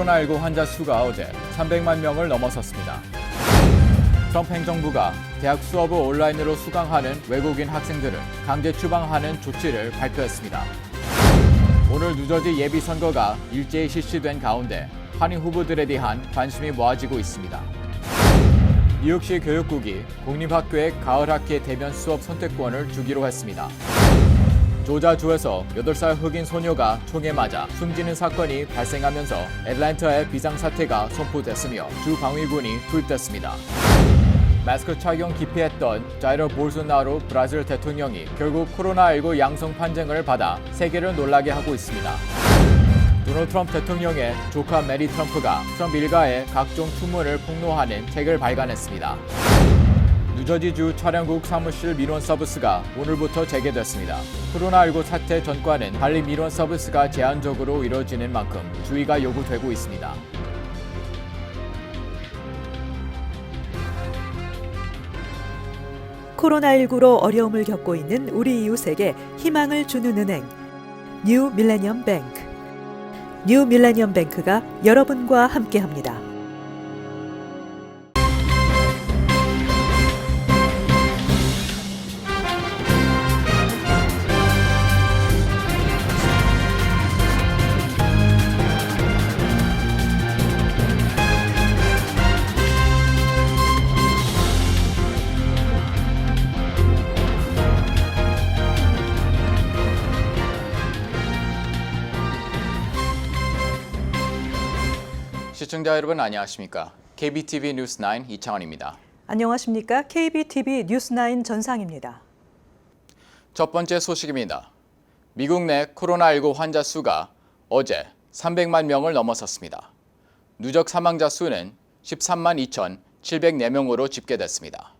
코로나19 환자 수가 어제 300만 명을 넘어섰습니다. 트럼프 행정부가 대학 수업을 온라인으로 수강하는 외국인 학생들을 강제 추방하는 조치를 발표했습니다. 오늘 뉴저지 예비선거가 일제히 실시된 가운데 한인 후보들에 대한 관심이 모아지고 있습니다. 뉴욕시 교육국이 공립학교의 가을학기 대면 수업 선택권을 주기로 했습니다. 조자주에서 8살 흑인 소녀가 총에 맞아 숨지는 사건이 발생하면서 애틀랜타에 비상사태가 선포됐으며 주 방위군이 투입됐습니다. 마스크 착용 기피했던 자이르 볼소나로 브라질 대통령이 결국 코로나19 양성 판정을 받아 세계를 놀라게 하고 있습니다. 도널드 트럼프 대통령의 조카 메리 트럼프가 트럼프 일가의 각종 투문을 폭로하는 책을 발간했습니다. 뉴저지주 촬영국 사무실 민원 서비스가 오늘부터 재개됐습니다. 코로나19 사태 전과는 달리 민원 서비스가 제한적으로 이뤄지는 만큼 주의가 요구되고 있습니다. 코로나19로 어려움을 겪고 있는 우리 이웃에게 희망을 주는 은행, 뉴 밀레니엄 뱅크. 뉴 밀레니엄 뱅크가 여러분과 함께합니다. 시청자 여러분 안녕하십니까? KBTV 뉴스9 이창원입니다. 안녕하십니까? KBTV 뉴스9 전상입니다. 첫 번째 소식입니다. 미국 내 코로나19 환자 수가 어제 300만 명을 넘어섰습니다. 누적 사망자 수는 13만 2,704명으로 집계됐습니다.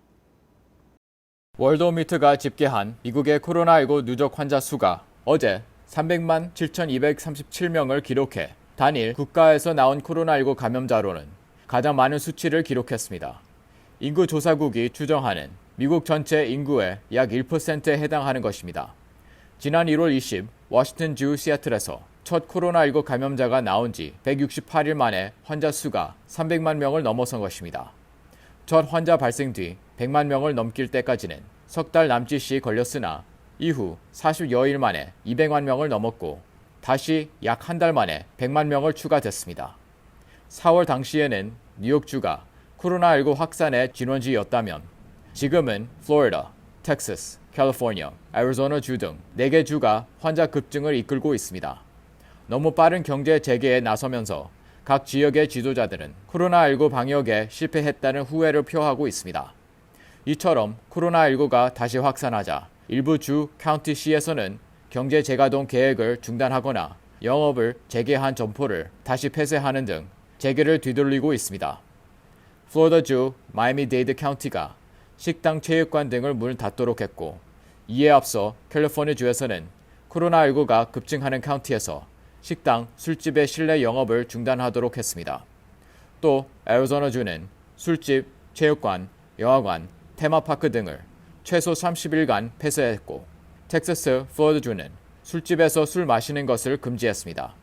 월드오미터가 집계한 미국의 코로나19 누적 환자 수가 어제 300만 7,237명을 기록해 단일 국가에서 나온 코로나19 감염자로는 가장 많은 수치를 기록했습니다. 인구조사국이 추정하는 미국 전체 인구의 약 1%에 해당하는 것입니다. 지난 1월 20일 워싱턴주 시애틀에서 첫 코로나19 감염자가 나온 지 168일 만에 환자 수가 300만 명을 넘어선 것입니다. 첫 환자 발생 뒤 100만 명을 넘길 때까지는 석 달 남짓이 걸렸으나 이후 40여일 만에 200만 명을 넘었고 다시 약 한 달 만에 100만 명을 추가됐습니다. 4월 당시에는 뉴욕주가 코로나19 확산의 진원지였다면 지금은 플로리다, 텍사스, 캘리포니아, 애리조나주 등 4개 주가 환자 급증을 이끌고 있습니다. 너무 빠른 경제 재개에 나서면서 각 지역의 지도자들은 코로나19 방역에 실패했다는 후회를 표하고 있습니다. 이처럼 코로나19가 다시 확산하자 일부 주 카운티시에서는 경제 재가동 계획을 중단하거나 영업을 재개한 점포를 다시 폐쇄하는 등 재개를 뒤돌리고 있습니다. 플로리다주 마이애미-데이드 카운티가 식당, 체육관 등을 문을 닫도록 했고 이에 앞서 캘리포니아주에서는 코로나19가 급증하는 카운티에서 식당, 술집의 실내 영업을 중단하도록 했습니다. 또 애리조나주는 술집, 체육관, 영화관, 테마파크 등을 최소 30일간 폐쇄했고 텍사스, 플로리다주는 술집에서 술 마시는 것을 금지했습니다.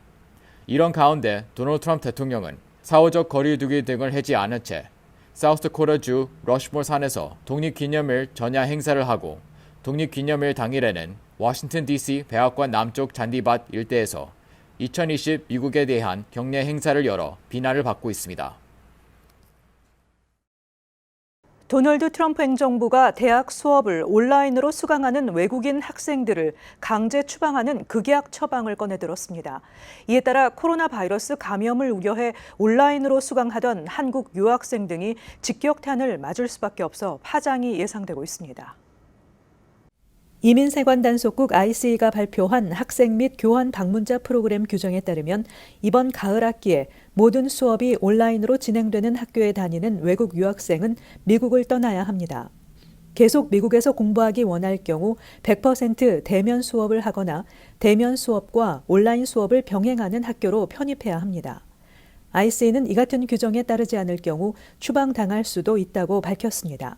이런 가운데 도널드 트럼프 대통령은 사후적 거리두기 등을 하지 않은 채 사우스다코타주 러시모어 산에서 독립기념일 전야 행사를 하고 독립기념일 당일에는 워싱턴 DC 백악관 남쪽 잔디밭 일대에서 2020 미국에 대한 격려 행사를 열어 비난을 받고 있습니다. 도널드 트럼프 행정부가 대학 수업을 온라인으로 수강하는 외국인 학생들을 강제 추방하는 극약 처방을 꺼내들었습니다. 이에 따라 코로나 바이러스 감염을 우려해 온라인으로 수강하던 한국 유학생 등이 직격탄을 맞을 수밖에 없어 파장이 예상되고 있습니다. 이민세관 단속국 ICE가 발표한 학생 및 교환 방문자 프로그램 규정에 따르면 이번 가을 학기에 모든 수업이 온라인으로 진행되는 학교에 다니는 외국 유학생은 미국을 떠나야 합니다. 계속 미국에서 공부하기 원할 경우 100% 대면 수업을 하거나 대면 수업과 온라인 수업을 병행하는 학교로 편입해야 합니다. ICE는 이 같은 규정에 따르지 않을 경우 추방당할 수도 있다고 밝혔습니다.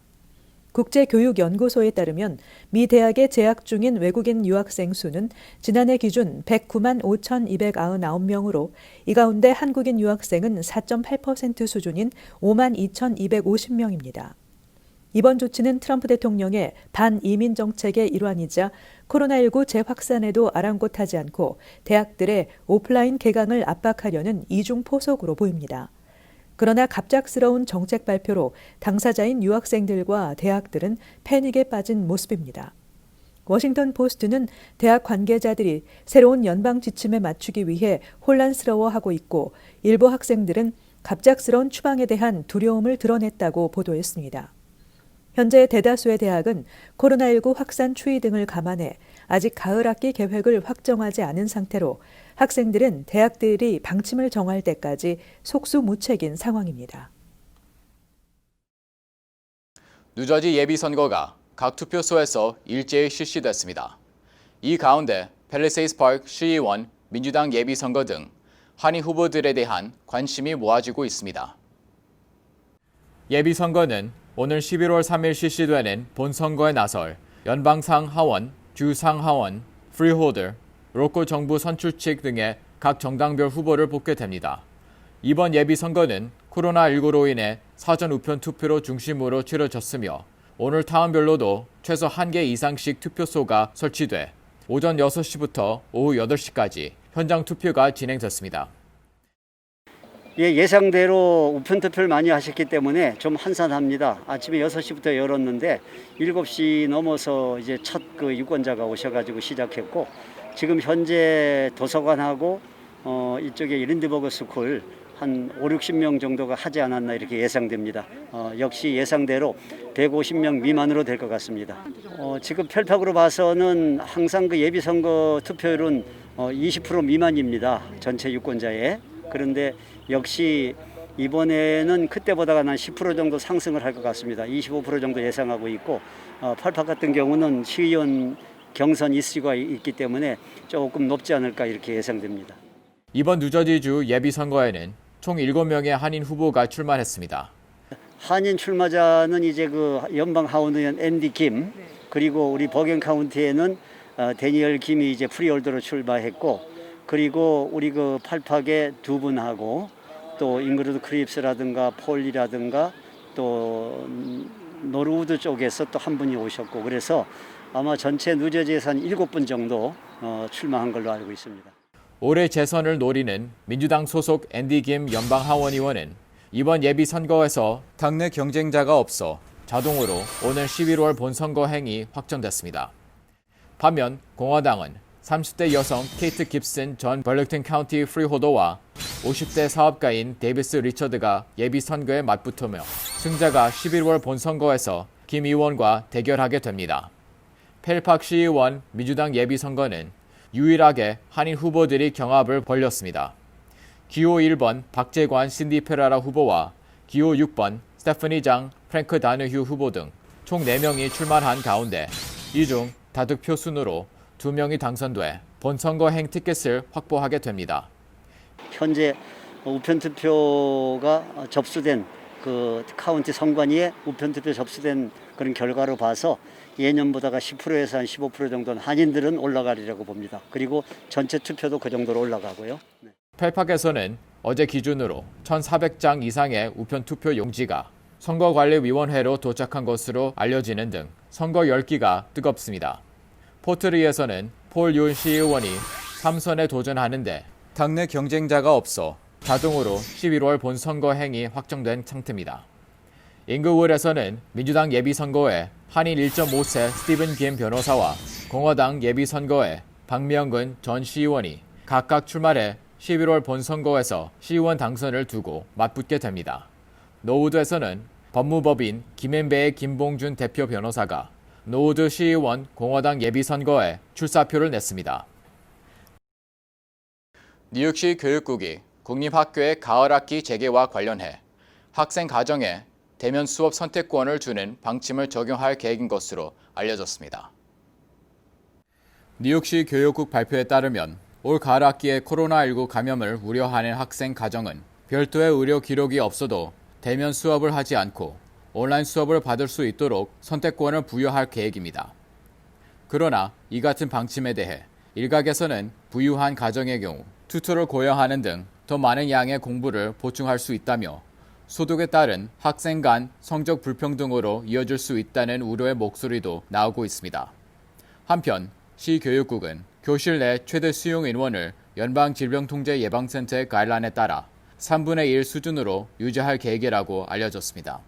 국제교육연구소에 따르면 미 대학에 재학 중인 외국인 유학생 수는 지난해 기준 109만 5,299명으로 이 가운데 한국인 유학생은 4.8% 수준인 5만 2,250명입니다. 이번 조치는 트럼프 대통령의 반이민 정책의 일환이자 코로나19 재확산에도 아랑곳하지 않고 대학들의 오프라인 개강을 압박하려는 이중 포석으로 보입니다. 그러나 갑작스러운 정책 발표로 당사자인 유학생들과 대학들은 패닉에 빠진 모습입니다. 워싱턴 포스트는 대학 관계자들이 새로운 연방 지침에 맞추기 위해 혼란스러워하고 있고 일부 학생들은 갑작스러운 추방에 대한 두려움을 드러냈다고 보도했습니다. 현재 대다수의 대학은 코로나19 확산 추이 등을 감안해 아직 가을 학기 계획을 확정하지 않은 상태로 학생들은 대학들이 방침을 정할 때까지 속수무책인 상황입니다. 뉴저지 예비선거가 각 투표소에서 일제히 실시됐습니다. 이 가운데 팰리세이스 파크 시의원, 민주당 예비선거 등 한인 후보들에 대한 관심이 모아지고 있습니다. 예비선거는 오늘 11월 3일 실시되는 본선거에 나설 연방상 하원, 주상하원, 프리홀더, 로컬 정부 선출직 등의 각 정당별 후보를 뽑게 됩니다. 이번 예비선거는 코로나19로 인해 사전 우편 투표로 중심으로 치러졌으며 오늘 타운별로도 최소 1개 이상씩 투표소가 설치돼 오전 6시부터 오후 8시까지 현장 투표가 진행됐습니다. 예상대로 우편 투표를 많이 하셨기 때문에 좀 한산합니다. 아침에 6시부터 열었는데 7시 넘어서 이제 첫 유권자가 오셔가지고 시작했고 지금 현재 도서관하고 이쪽에 이른드버그 스쿨 한 5, 60명 정도가 하지 않았나 이렇게 예상됩니다. 역시 예상대로 150명 미만으로 될 것 같습니다. 지금 펠팍으로 봐서는 항상 그 예비선거 투표율은 20% 미만입니다. 전체 유권자의. 그런데 역시 이번에는 그때보다가 한 10% 정도 상승을 할 것 같습니다. 25% 정도 예상하고 있고 펠팍 같은 경우는 시의원 경선 이슈가 있기 때문에 조금 높지 않을까 이렇게 예상됩니다. 이번 뉴저지주 예비선거에는 총 7명의 한인 후보가 출마했습니다. 한인 출마자는 이제 그 연방 하원 의원 앤디 김 그리고 우리 버겐 카운티에는 데니얼 김이 이제 프리홀더로 출마했고 그리고 우리 그 펠팍의 두 분하고 또 잉그리드 크립스라든가 폴리라든가 또 노르우드 쪽에서 또 한 분이 오셨고 그래서 아마 전체 뉴저지에서 한 7분 정도 출마한 걸로 알고 있습니다. 올해 재선을 노리는 민주당 소속 앤디 김 연방 하원 의원은 이번 예비 선거에서 당내 경쟁자가 없어 자동으로 오늘 11월 본선거 행이 확정됐습니다. 반면 공화당은 30대 여성 케이트 깁슨 전 벌링턴 카운티 프리홀더와 50대 사업가인 데이비스 리처드가 예비 선거에 맞붙으며 승자가 11월 본선거에서 김 의원과 대결하게 됩니다. 펠팍 시의원 민주당 예비 선거는 유일하게 한인 후보들이 경합을 벌였습니다. 기호 1번 박재관 신디 페라라 후보와 기호 6번 스테프니 장 프랭크 다느휴 후보 등 총 4명이 출마한 가운데 이 중 다득표 순으로 2명이 당선돼 본선거 행 티켓을 확보하게 됩니다. 현재 우편 투표가 접수된 그 카운티 선관위에 우편 투표 접수된 그런 결과로 봐서 예년보다가 10%에서 한 15% 정도는 한인들은 올라가리라고 봅니다. 그리고 전체 투표도 그 정도로 올라가고요. 펠팍에서는 어제 기준으로 1,400장 이상의 우편 투표 용지가 선거관리위원회로 도착한 것으로 알려지는 등 선거 열기가 뜨겁습니다. 포트리에서는 폴 윤 시의원이 3선에 도전하는데 당내 경쟁자가 없어 자동으로 11월 본선거 행이 확정된 상태입니다. 잉글우드에서는 민주당 예비선거에 한인 1.5세 스티븐 김 변호사와 공화당 예비선거에 박명근 전 시의원이 각각 출마해 11월 본선거에서 시의원 당선을 두고 맞붙게 됩니다. 노우드에서는 법무법인 김앤배의 김봉준 대표 변호사가 노우드 시의원 공화당 예비선거에 출사표를 냈습니다. 뉴욕시 교육국이 국립학교의 가을 학기 재개와 관련해 학생 가정에 대면 수업 선택권을 주는 방침을 적용할 계획인 것으로 알려졌습니다. 뉴욕시 교육국 발표에 따르면 올 가을 학기에 코로나19 감염을 우려하는 학생 가정은 별도의 의료 기록이 없어도 대면 수업을 하지 않고 온라인 수업을 받을 수 있도록 선택권을 부여할 계획입니다. 그러나 이 같은 방침에 대해 일각에서는 부유한 가정의 경우 튜터를 고용하는 등 더 많은 양의 공부를 보충할 수 있다며 소득에 따른 학생 간 성적 불평등으로 이어질 수 있다는 우려의 목소리도 나오고 있습니다. 한편 시교육국은 교실 내 최대 수용 인원을 연방질병통제예방센터의 가이드라인에 따라 3분의 1 수준으로 유지할 계획이라고 알려졌습니다.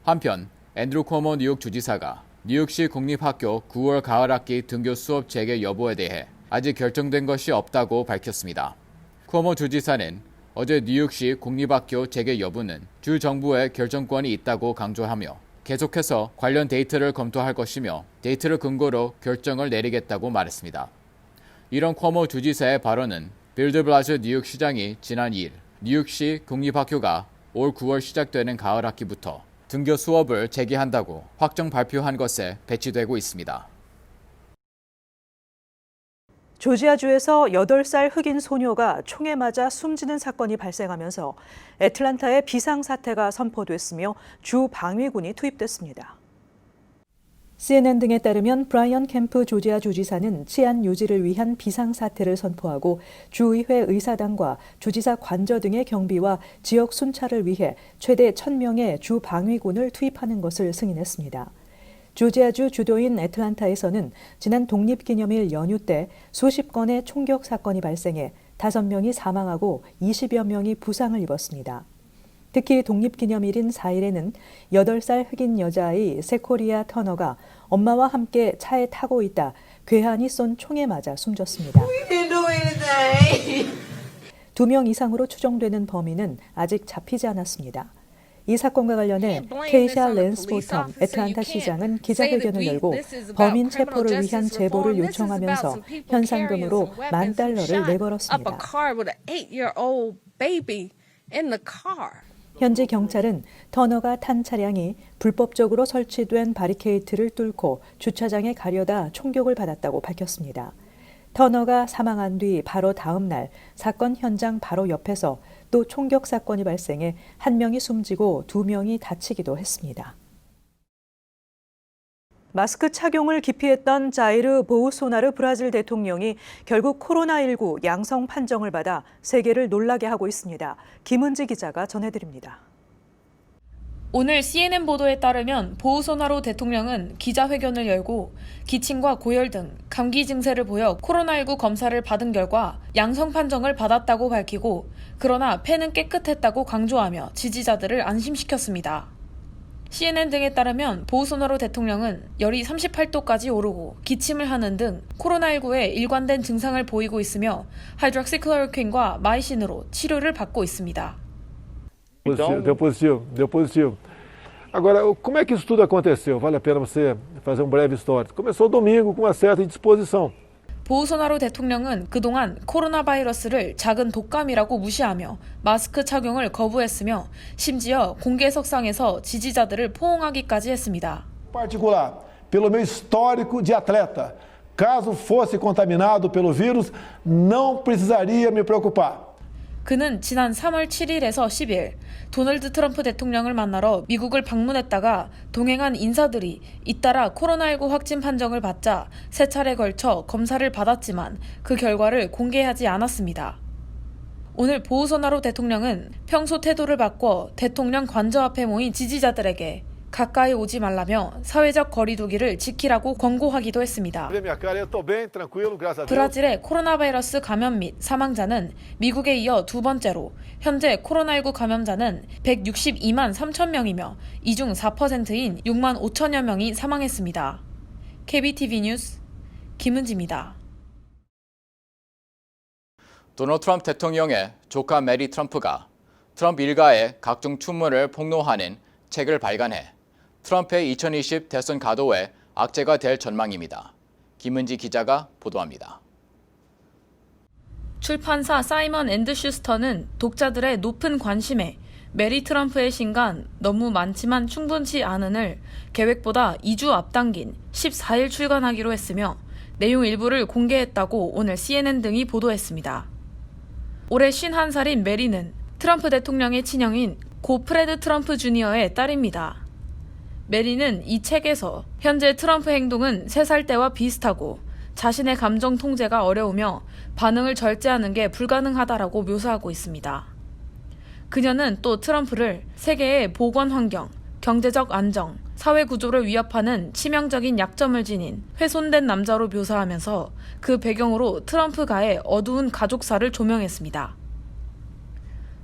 한편 앤드루 쿼모 뉴욕 주지사가 뉴욕시 공립학교 9월 가을학기 등교 수업 재개 여부에 대해 아직 결정된 것이 없다고 밝혔습니다. 쿼모 주지사는 어제 뉴욕시 공립학교 재개 여부는 주 정부의 결정권이 있다고 강조하며 계속해서 관련 데이터를 검토할 것이며 데이터를 근거로 결정을 내리겠다고 말했습니다. 이런 쿼모 주지사의 발언은 빌 드 블라시오 뉴욕시장이 지난 2일 뉴욕시 공립학교가 올 9월 시작되는 가을학기부터 등교 수업을 재개한다고 확정 발표한 것에 배치되고 있습니다. 조지아주에서 8살 흑인 소녀가 총에 맞아 숨지는 사건이 발생하면서 애틀랜타에 비상사태가 선포됐으며 주 방위군이 투입됐습니다. CNN 등에 따르면 브라이언 캠프 조지아 주지사는 치안 유지를 위한 비상사태를 선포하고 주의회 의사당과 주지사 관저 등의 경비와 지역 순찰을 위해 최대 1,000명의 주 방위군을 투입하는 것을 승인했습니다. 조지아주 주도인 애틀랜타에서는 지난 독립기념일 연휴 때 수십 건의 총격 사건이 발생해 5명이 사망하고 20여 명이 부상을 입었습니다. 특히 독립기념일인 4일에는 8살 흑인 여자아이 세코리아 터너가 엄마와 함께 차에 타고 있다 괴한이 쏜 총에 맞아 숨졌습니다. 2명 이상으로 추정되는 범인은 아직 잡히지 않았습니다. 이 사건과 관련해 케이샤 랜스 보텀 애틀랜타 시장은 기자회견을 열고 범인 체포를 위한 제보를 요청하면서 현상금으로 $10,000를 내걸었습니다. 현지 경찰은 터너가 탄 차량이 불법적으로 설치된 바리케이트를 뚫고 주차장에 가려다 총격을 받았다고 밝혔습니다. 터너가 사망한 뒤 바로 다음 날 사건 현장 바로 옆에서 또 총격 사건이 발생해 1명이 숨지고 2명이 다치기도 했습니다. 마스크 착용을 기피했던 자이르 보우소나르 브라질 대통령이 결국 코로나19 양성 판정을 받아 세계를 놀라게 하고 있습니다. 김은지 기자가 전해드립니다. 오늘 CNN 보도에 따르면 보우소나로 대통령은 기자회견을 열고 기침과 고열 등 감기 증세를 보여 코로나19 검사를 받은 결과 양성 판정을 받았다고 밝히고 그러나 폐는 깨끗했다고 강조하며 지지자들을 안심시켰습니다. CNN 등에 따르면 보우소나로 대통령은 열이 38도까지 오르고 기침을 하는 등 코로나19에 일관된 증상을 보이고 있으며 하이드록시클로로퀸과 마이신으로 치료를 받고 있습니다. Deu positivo. Agora, como é que isso tudo aconteceu? Vale a pena você fazer breve histórico. Começou domingo com uma certa indisposição. 보우소나로 대통령은 그동안 코로나 바이러스를 작은 독감이라고 무시하며 마스크 착용을 거부했으며 심지어 공개석상에서 지지자들을 포옹하기까지 했습니다. Particular, pelo meu histórico de atleta, caso fosse contaminado pelo vírus, não precisaria me preocupar. 그는 지난 3월 7일에서 10일 도널드 트럼프 대통령을 만나러 미국을 방문했다가 동행한 인사들이 잇따라 코로나19 확진 판정을 받자 3차례 걸쳐 검사를 받았지만 그 결과를 공개하지 않았습니다. 오늘 보우소나로 대통령은 평소 태도를 바꿔 대통령 관저 앞에 모인 지지자들에게 가까이 오지 말라며 사회적 거리두기를 지키라고 권고하기도 했습니다. 브라질의 코로나 바이러스 감염 및 사망자는 미국에 이어 두 번째로 현재 코로나19 감염자는 162만 3천 명이며 이 중 4%인 6만 5천여 명이 사망했습니다. KBTV 뉴스 김은지입니다. 도널드 트럼프 대통령의 조카 메리 트럼프가 트럼프 일가의 각종 추문을 폭로하는 책을 발간해 트럼프의 2020 대선 가도에 악재가 될 전망입니다. 김은지 기자가 보도합니다. 출판사 사이먼 앤드 슈스터는 독자들의 높은 관심에 메리 트럼프의 신간 너무 많지만 충분치 않은을 계획보다 2주 앞당긴 14일 출간하기로 했으며 내용 일부를 공개했다고 오늘 CNN 등이 보도했습니다. 올해 51살인 메리는 트럼프 대통령의 친형인 고 프레드 트럼프 주니어의 딸입니다. 메리는 이 책에서 현재 트럼프 행동은 3살 때와 비슷하고 자신의 감정 통제가 어려우며 반응을 절제하는 게 불가능하다라고 묘사하고 있습니다. 그녀는 또 트럼프를 세계의 보건 환경, 경제적 안정, 사회 구조를 위협하는 치명적인 약점을 지닌 훼손된 남자로 묘사하면서 그 배경으로 트럼프가의 어두운 가족사를 조명했습니다.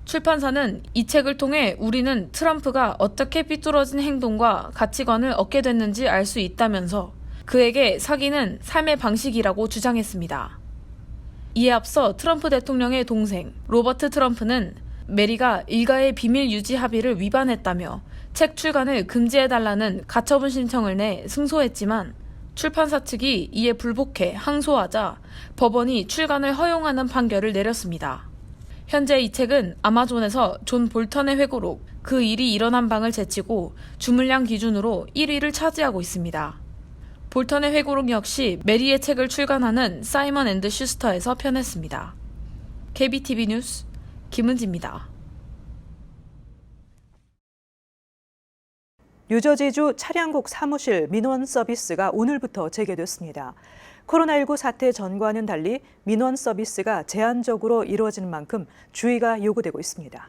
출판사는 이 책을 통해 우리는 트럼프가 어떻게 삐뚤어진 행동과 가치관을 얻게 됐는지 알 수 있다면서 그에게 사기는 삶의 방식이라고 주장했습니다. 이에 앞서 트럼프 대통령의 동생 로버트 트럼프는 메리가 일가의 비밀 유지 합의를 위반했다며 책 출간을 금지해달라는 가처분 신청을 내 승소했지만 출판사 측이 이에 불복해 항소하자 법원이 출간을 허용하는 판결을 내렸습니다. 현재 이 책은 아마존에서 존 볼턴의 회고록 그 일이 일어난 방을 제치고 주물량 기준으로 1위를 차지하고 있습니다. 볼턴의 회고록 역시 메리의 책을 출간하는 사이먼 앤드 슈스터에서 편했습니다. KBTV 뉴스 김은지입니다. 뉴저지주 차량국 사무실 민원 서비스가 오늘부터 재개됐습니다. 코로나19 사태 전과는 달리 민원 서비스가 제한적으로 이루어지는 만큼 주의가 요구되고 있습니다.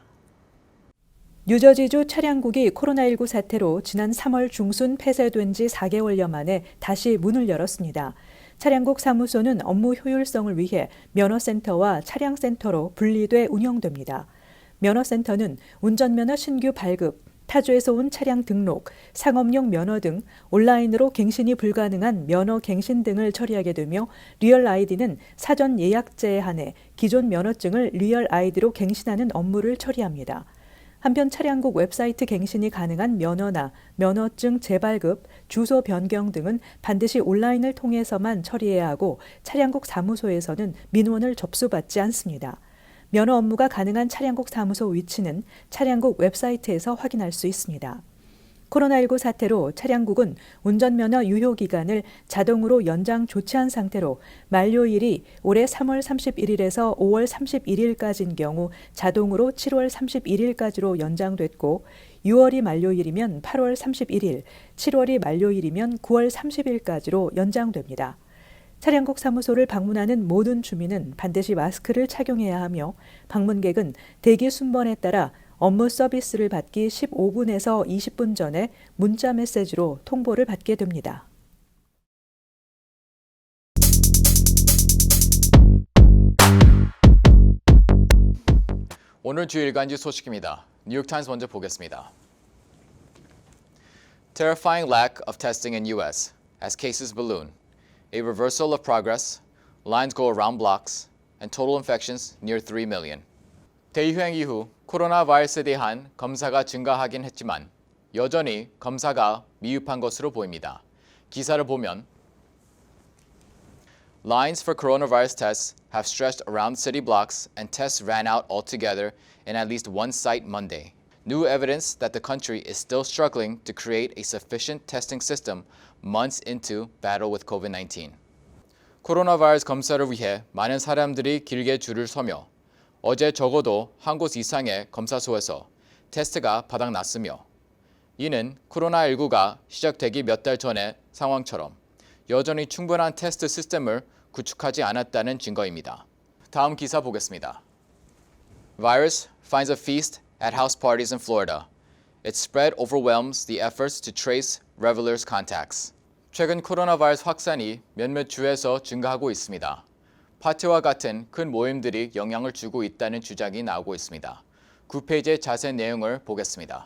뉴저지주 차량국이 코로나19 사태로 지난 3월 중순 폐쇄된 지 4개월여 만에 다시 문을 열었습니다. 차량국 사무소는 업무 효율성을 위해 면허센터와 차량센터로 분리돼 운영됩니다. 면허센터는 운전면허 신규 발급, 타주에서 온 차량 등록, 상업용 면허 등 온라인으로 갱신이 불가능한 면허 갱신 등을 처리하게 되며 리얼 아이디는 사전 예약제에 한해 기존 면허증을 리얼 아이디로 갱신하는 업무를 처리합니다. 한편 차량국 웹사이트 갱신이 가능한 면허나 면허증 재발급, 주소 변경 등은 반드시 온라인을 통해서만 처리해야 하고 차량국 사무소에서는 민원을 접수받지 않습니다. 면허 업무가 가능한 차량국 사무소 위치는 차량국 웹사이트에서 확인할 수 있습니다. 코로나19 사태로 차량국은 운전면허 유효기간을 자동으로 연장 조치한 상태로 만료일이 올해 3월 31일에서 5월 31일까지인 경우 자동으로 7월 31일까지로 연장됐고 6월이 만료일이면 8월 31일, 7월이 만료일이면 9월 30일까지로 연장됩니다. 차량국 사무소를 방문하는 모든 주민은 반드시 마스크를 착용해야 하며 방문객은 대기 순번에 따라 업무 서비스를 받기 15분에서 20분 전에 문자 메시지로 통보를 받게 됩니다. 오늘 주 일간지 소식입니다. 뉴욕타임스 먼저 보겠습니다. Terrifying lack of testing in U.S. as cases balloon. A reversal of progress, lines go around blocks, and total infections near 3 million. 대유행 이후 코로나 바이러스에 대한 검사가 증가하긴 했지만 여전히 검사가 미흡한 것으로 보입니다. 기사를 보면 Lines for coronavirus tests have stretched around city blocks and tests ran out altogether in at least one site Monday. New evidence that the country is still struggling to create a sufficient testing system months into battle with COVID-19. 코로나 바이러스 검사를 위해 많은 사람들이 길게 줄을 서며 어제 적어도 한 곳 이상의 검사소에서 테스트가 바닥났으며 이는 코로나19가 시작되기 몇 달 전의 상황처럼 여전히 충분한 테스트 시스템을 구축하지 않았다는 증거입니다. 다음 기사 보겠습니다. Virus finds a feast at house parties in Florida. Its spread overwhelms the efforts to trace revelers' contacts. 최근 코로나 바이러스 확산이 몇몇 주에서 증가하고 있습니다. 파티와 같은 큰 모임들이 영향을 주고 있다는 주장이 나오고 있습니다. 9페이지의 자세한 내용을 보겠습니다.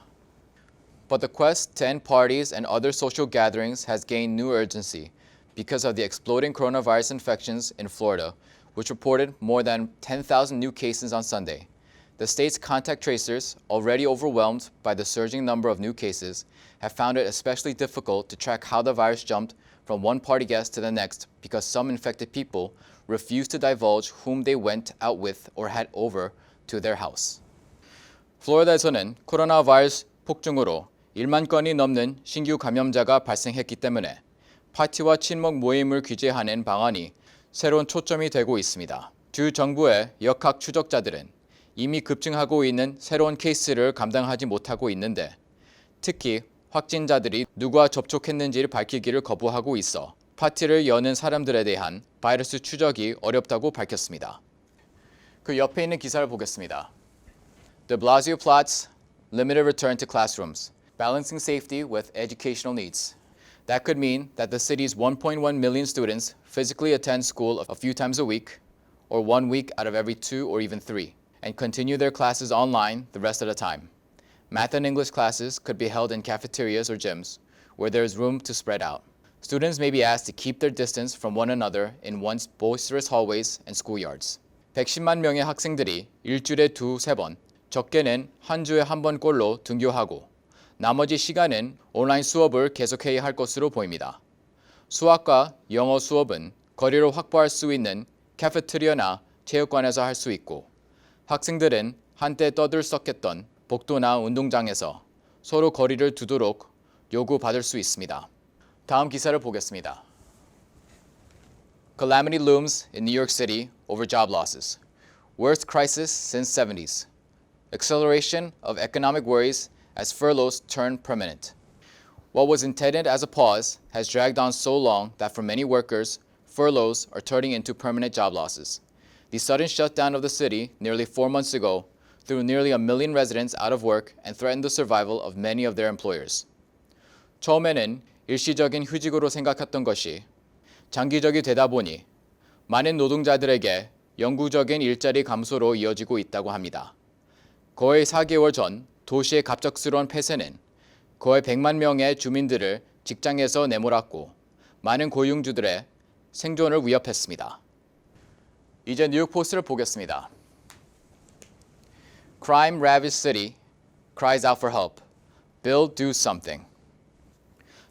But the quest to end parties and other social gatherings has gained new urgency because of the exploding coronavirus infections in Florida, which reported more than 10,000 new cases on Sunday. The state's contact tracers, already overwhelmed by the surging number of new cases, have found it especially difficult to track how the virus jumped from one party guest to the next because some infected people refused to divulge whom they went out with or had over to their house. 플로리다에서는 코로나 바이러스 폭증으로 1만 건이 넘는 신규 감염자가 발생했기 때문에 파티와 친목 모임을 규제하는 방안이 새로운 초점이 되고 있습니다. 주 정부의 역학 추적자들은 이미 급증하고 있는 새로운 케이스를 감당하지 못하고 있는데 특히 확진자들이 누구와 접촉했는지를 밝히기를 거부하고 있어 파티를 여는 사람들에 대한 바이러스 추적이 어렵다고 밝혔습니다. 그 옆에 있는 기사를 보겠습니다. De Blasio plots limited return to classrooms, balancing safety with educational needs. That could mean that the city's 1.1 million students physically attend school a few times a week, or 1 week out of every 2 or even 3, and continue their classes online the rest of the time. Math and English classes could be held in cafeterias or gyms, where there is room to spread out. Students may be asked to keep their distance from one another in once boisterous hallways and schoolyards. 110만 명의 학생들이 일주일에 2-3번, 적게는 한 주에 한 번꼴로 등교하고 나머지 시간은 온라인 수업을 계속해야 할 것으로 보입니다. 수학과 영어 수업은 거리로 확보할 수 있는 카페테리아나 체육관에서 할 수 있고 학생들은 한때 떠들썩했던 복도나 운동장에서 서로 거리를 두도록 요구받을 수 있습니다. 다음 기사를 보겠습니다. Calamity looms in New York City over job losses. Worst crisis since 70s. Acceleration of economic worries as furloughs turn permanent. What was intended as a pause has dragged on so long that for many workers, furloughs are turning into permanent job losses. The sudden shutdown of the city nearly 4 months ago threw nearly 1 million residents out of work and threatened the survival of many of their employers. 처음에는 일시적인 휴직으로 생각했던 것이 장기적이 되다 보니 많은 노동자들에게 영구적인 일자리 감소로 이어지고 있다고 합니다. 거의 4개월 전 도시의 갑작스러운 폐쇄는 거의 100만 명의 주민들을 직장에서 내몰았고 많은 고용주들의 생존을 위협했습니다. 이제 뉴욕 포스트를 보겠습니다. Crime ravaged city cries out for help. Bill do something.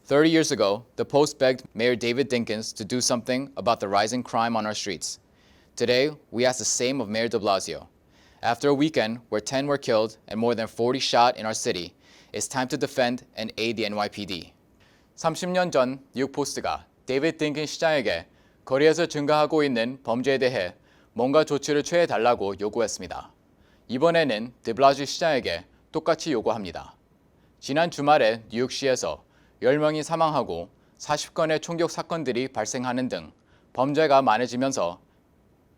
30 years ago, the Post begged Mayor David Dinkins to do something about the rising crime on our streets. Today, we ask the same of Mayor de Blasio. After a weekend where 10 were killed and more than 40 shot in our city, it's time to defend and aid the NYPD. 30년 전 뉴욕 포스트가 데이비드 딩킨 시장에게 거리에서 증가하고 있는 범죄에 대해 뭔가 조치를 취해달라고 요구했습니다. 이번에는 데블라지오 시장에게 똑같이 요구합니다. 지난 주말에 뉴욕시에서 10명이 사망하고 40건의 총격 사건들이 발생하는 등 범죄가 많아지면서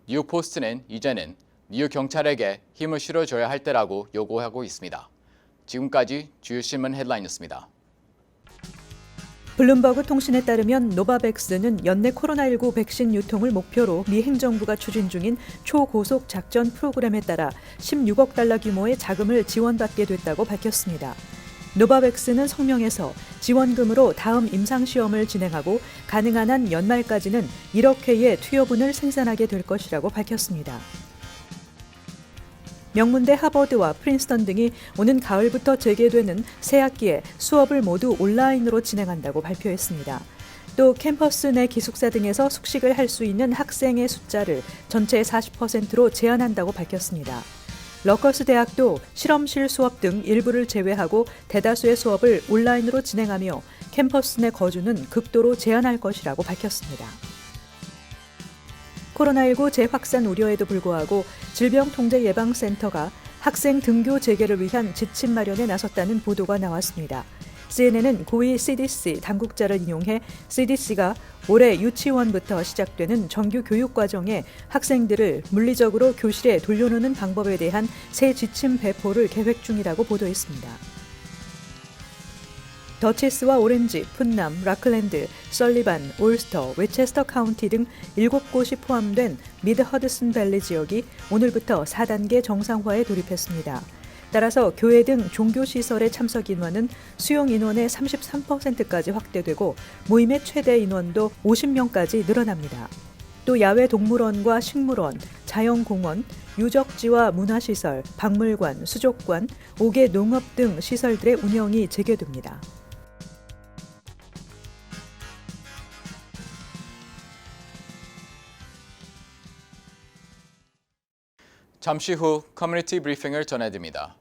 뉴욕 포스트는 이제는 뉴욕 경찰에게 힘을 실어줘야 할 때라고 요구하고 있습니다. 지금까지 주요 신문 헤드라인이었습니다. 블룸버그 통신에 따르면 노바백스는 연내 코로나19 백신 유통을 목표로 미 행정부가 추진 중인 초고속 작전 프로그램에 따라 16억 달러 규모의 자금을 지원받게 됐다고 밝혔습니다. 노바백스는 성명에서 지원금으로 다음 임상시험을 진행하고 가능한 한 연말까지는 1억 회의 투여분을 생산하게 될 것이라고 밝혔습니다. 명문대 하버드와 프린스턴 등이 오는 가을부터 재개되는 새 학기에 수업을 모두 온라인으로 진행한다고 발표했습니다. 또 캠퍼스 내 기숙사 등에서 숙식을 할 수 있는 학생의 숫자를 전체의 40%로 제한한다고 밝혔습니다. 러커스 대학도 실험실 수업 등 일부를 제외하고 대다수의 수업을 온라인으로 진행하며 캠퍼스 내 거주는 극도로 제한할 것이라고 밝혔습니다. 코로나19 재확산 우려에도 불구하고 질병통제예방센터가 학생 등교 재개를 위한 지침 마련에 나섰다는 보도가 나왔습니다. CNN은 고위 CDC 당국자를 인용해 CDC가 올해 유치원부터 시작되는 정규 교육 과정에 학생들을 물리적으로 교실에 돌려놓는 방법에 대한 새 지침 배포를 계획 중이라고 보도했습니다. 더치스와 오렌지, 푼남, 라클랜드, 설리반, 올스터, 웨체스터 카운티 등 7곳이 포함된 미드 허드슨 밸리 지역이 오늘부터 4단계 정상화에 돌입했습니다. 따라서 교회 등 종교시설의 참석 인원은 수용 인원의 33%까지 확대되고 모임의 최대 인원도 50명까지 늘어납니다. 또 야외 동물원과 식물원, 자연공원, 유적지와 문화시설, 박물관, 수족관, 5개 농업 등 시설들의 운영이 재개됩니다. 잠시 후 커뮤니티 브리핑을 전해드립니다.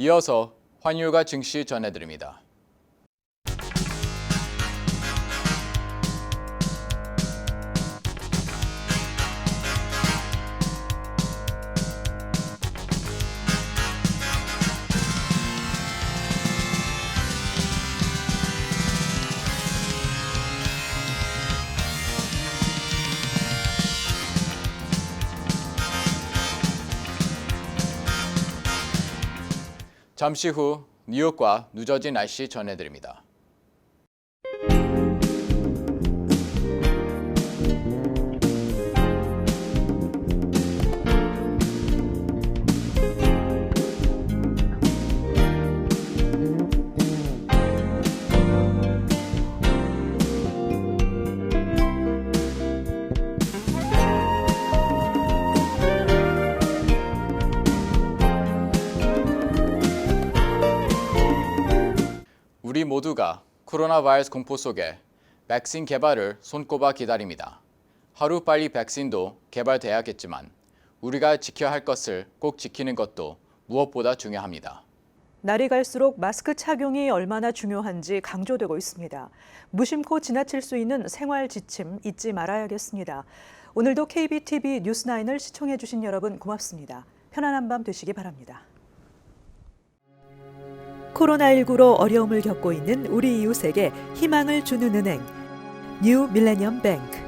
이어서 환율과 증시 전해드립니다. 잠시 후 뉴욕과 뉴저지 날씨 전해드립니다. 우리 모두가 코로나 바이러스 공포 속에 백신 개발을 손꼽아 기다립니다. 하루빨리 백신도 개발돼야겠지만 우리가 지켜야 할 것을 꼭 지키는 것도 무엇보다 중요합니다. 날이 갈수록 마스크 착용이 얼마나 중요한지 강조되고 있습니다. 무심코 지나칠 수 있는 생활 지침 잊지 말아야겠습니다. 오늘도 KBTV 뉴스9을 시청해 주신 여러분 고맙습니다. 편안한 밤 되시기 바랍니다. 코로나19로 어려움을 겪고 있는 우리 이웃에게 희망을 주는 은행, 뉴 밀레니엄 뱅크.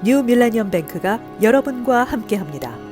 뉴 밀레니엄 뱅크가 여러분과 함께합니다.